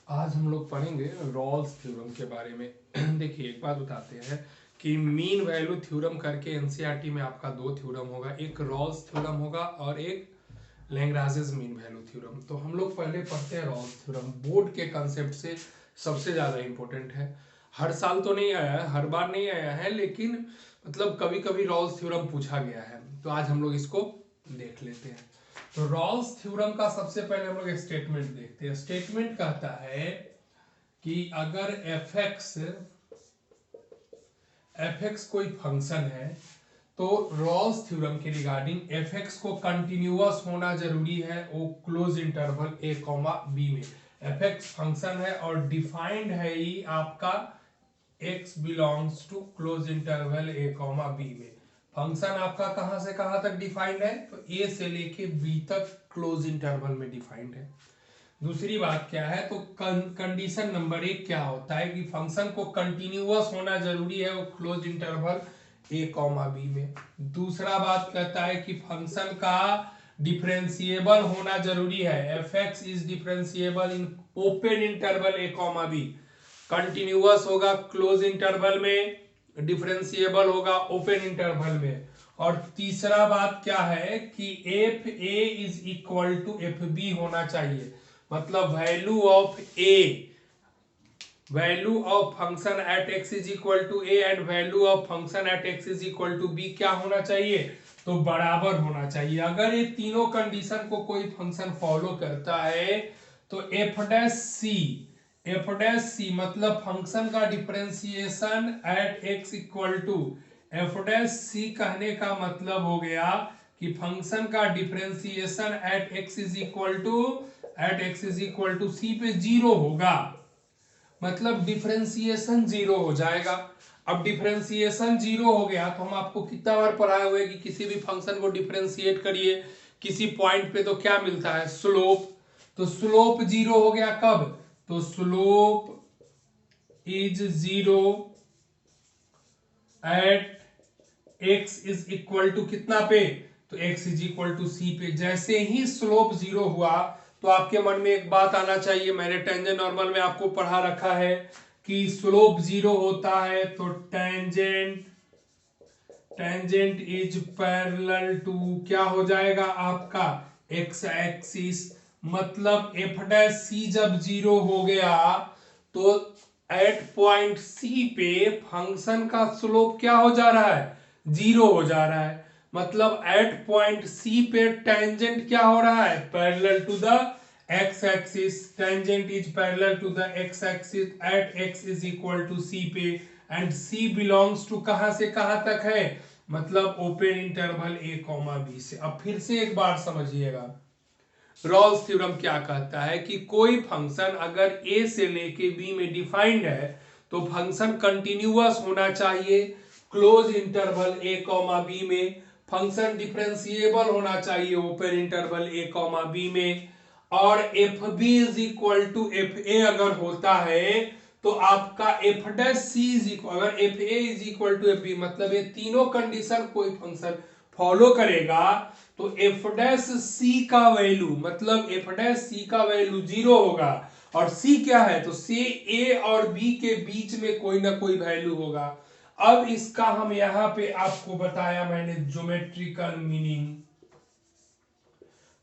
आज हम लोग पढ़ेंगे रॉल्स थ्योरम के बारे में। देखिए एक बात बताते हैं कि मीन वैल्यू थ्योरम करके एनसीईआरटी में आपका दो थ्योरम होगा, एक रॉल्स थ्योरम होगा और एक लैग्रांजेस मीन वैल्यू थ्योरम। तो हम लोग पहले पढ़ते हैं रॉल्स थ्योरम। बोर्ड के कंसेप्ट से सबसे ज़्यादा इंपॉर्टेंट है। हर साल तो नहीं आया है, हर बार नहीं आया है, लेकिन मतलब कभी कभी रॉल्स थ्योरम पूछा गया है। तो आज हम लोग इसको देख लेते हैं। तो रॉल्स थ्योरम का सबसे पहले हम लोग स्टेटमेंट देखते हैं। स्टेटमेंट कहता है कि अगर एफ एक्स कोई फंक्शन है तो रॉल्स थ्योरम के रिगार्डिंग एफ एक्स को कंटिन्यूअस होना जरूरी है वो close interval A comma B में। एफ एक्स फंक्शन है और डिफाइंड है ही आपका x belongs to close interval A comma B में। फंक्शन आपका कहां से कहां तक डिफाइंड है? तो a से लेके b तक क्लोज इंटरवल में डिफाइंड है। दूसरी बात क्या है? तो कंडीशन नंबर 1 क्या होता है कि फंक्शन को कंटिन्यूअस होना जरूरी है वो close interval A comma B में। दूसरा बात कहता है कि फंक्शन का डिफरेंशिएबल होना जरूरी है। F X is differentiable in open interval A comma B. Continuous होगा क्लोज इंटरवल में, डिफरेंशिएबल होगा ओपन इंटरवल में। और तीसरा बात क्या है कि F A is equal to F B होना चाहिए। मतलब value of function at X is equal to A and value of function at X is equal to B क्या होना चाहिए? तो बराबर होना चाहिए। अगर ये तीनों कंडीशन को कोई फंक्शन फॉलो करता है तो एफ डैश सी मतलब फंक्शन का differentiation at X equal to F dash C कहने का मतलब हो गया कि फंक्शन का differentiation at X is equal to C पे जीरो होगा। मतलब डिफरेंशिएशन जीरो हो जाएगा। अब डिफरेंशिएशन जीरो हो गया तो हम आपको कितना बार पढ़ाए हुए कि किसी भी फंक्शन को डिफरेंशिएट करिए किसी पॉइंट पे तो क्या मिलता है? स्लोप। तो स्लोप जीरो हो गया कब? तो slope is zero at x is equal to कितना पे? तो x is equal to C पे। जैसे ही स्लोप जीरो हुआ तो आपके मन में एक बात आना चाहिए, मैंने टेंजेंट नॉर्मल में आपको पढ़ा रखा है कि स्लोप जीरो होता है तो टेंजेंट इज पैरेलल टू क्या हो जाएगा आपका? x axis. मतलब एफ डैश सी जब जीरो हो गया तो एट पॉइंट सी पे फंक्शन का स्लोप क्या हो जा रहा है? जीरो हो जा रहा है। मतलब एट पॉइंट सी पे टेंजेंट क्या हो रहा है? Parallel to the x axis. Tangent is parallel to the x axis at x is equal to c पे एंड c बिलोंग्स टू कहां से कहां तक है? मतलब open interval a comma b से। अब फिर से एक बार समझिएगा, रॉल्स थ्योरम क्या कहता है कि कोई फंक्शन अगर a से लेके b में डिफाइंड है तो फंक्शन कंटिन्यूअस होना चाहिए close interval a comma b में। फंक्शन डिफरेंशिएबल होना चाहिए open interval a comma b में। और F B is equal to F A अगर होता है तो आपका F dash C is equal, अगर F A is equal to F B मतलब ये तीनों कंडीशन कोई फंक्शन फॉलो करेगा तो एफ डैश सी का वैल्यू मतलब एफ डैश सी का वैल्यू जीरो होगा। और सी क्या है? तो सी ए और बी के बीच में कोई ना कोई वैल्यू होगा। अब इसका हम यहां पे आपको बताया मैंने ज्योमेट्रिकल मीनिंग।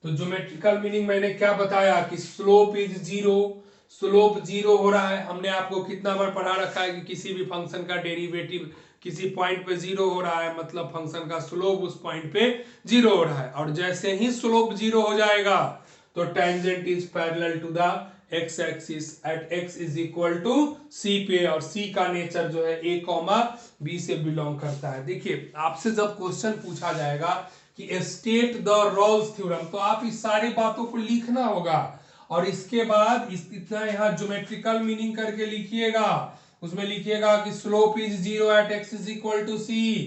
तो ज्योमेट्रिकल मीनिंग मैंने क्या बताया कि slope is zero. Slope zero हो रहा है, हमने आपको कितना बार पढ़ा रखा है कि किसी भी फंक्शन का डेरिवेटिव किसी पॉइंट पे जीरो हो रहा है मतलब फंक्शन का स्लोप उस पॉइंट पे जीरो हो रहा है। और जैसे ही स्लोप जीरो हो जाएगा तो tangent is parallel to the x axis at x is equal to c पे। और c का नेचर जो है a कॉमा b से बिलोंग करता है। देखिए आपसे जब क्वेश्चन पूछा जाएगा कि स्टेट द रॉल्स थ्योरम तो आप इस सारी बातों को लिखना होगा और इसके बाद इतना यहाँ ज्योमेट्रिकल मीनिंग करके लिखिएगा। उसमें लिखिएगा कि slope is zero at X is equal to C.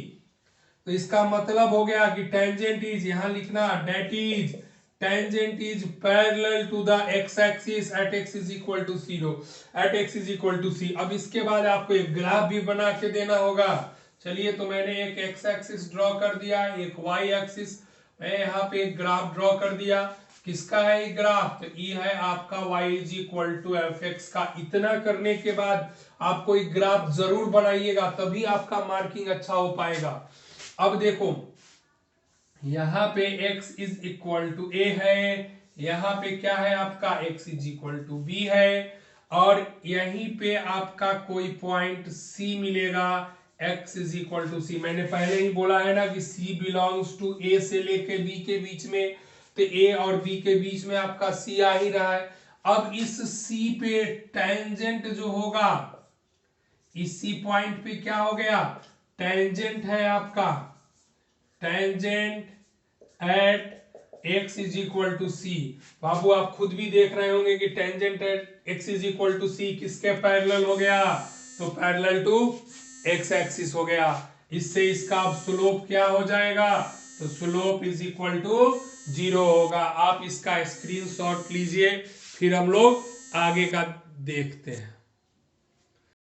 तो इसका मतलब हो गया कि टेंजेंट इज, यहां लिखना that is tangent is parallel to the x axis at x is equal to 0 at x is equal to c। अब इसके बाद आपको एक ग्राफ भी बना के देना होगा। चलिए तो मैंने एक x एक्सिस ड्रॉ कर दिया, एक y एक्सिस, मैं यहाँ पे एक ग्राफ ड्रॉ कर दिया किसका है ये ग्राफ? तो ये है आपका y is equal to F X का। इतना करने के बाद आपको एक ग्राफ जरूर बनाइएगा, तभी आपका मार्किंग अच्छा हो पाएगा। अब देखो यहाँ पे x is equal to a है, यहाँ पे क्या है आपका x is equal to b है, और यहीं पे आपका कोई पॉइंट c मिलेगा, x is equal to c। मैंने पहले ही बोला है ना कि c बिलोंग्स टू a से लेके b के बीच में, तो a और b के बीच में आपका c आ ही रहा है। अब इस c पे टेंजेंट जो होगा, इस c पॉइंट पे क्या हो गया, टेंजेंट है आपका, tangent at x is equal to C. बाबू आप खुद भी देख रहे होंगे कि tangent at x is equal to C किसके पैरेलल हो गया, तो पैरेलल टू x एक्सिस हो गया। इससे इसका अब स्लोप क्या हो जाएगा, तो स्लोप इज इक्वल टू 0 होगा। आप इसका स्क्रीनशॉट लीजिए, फिर हम लोग आगे का देखते हैं।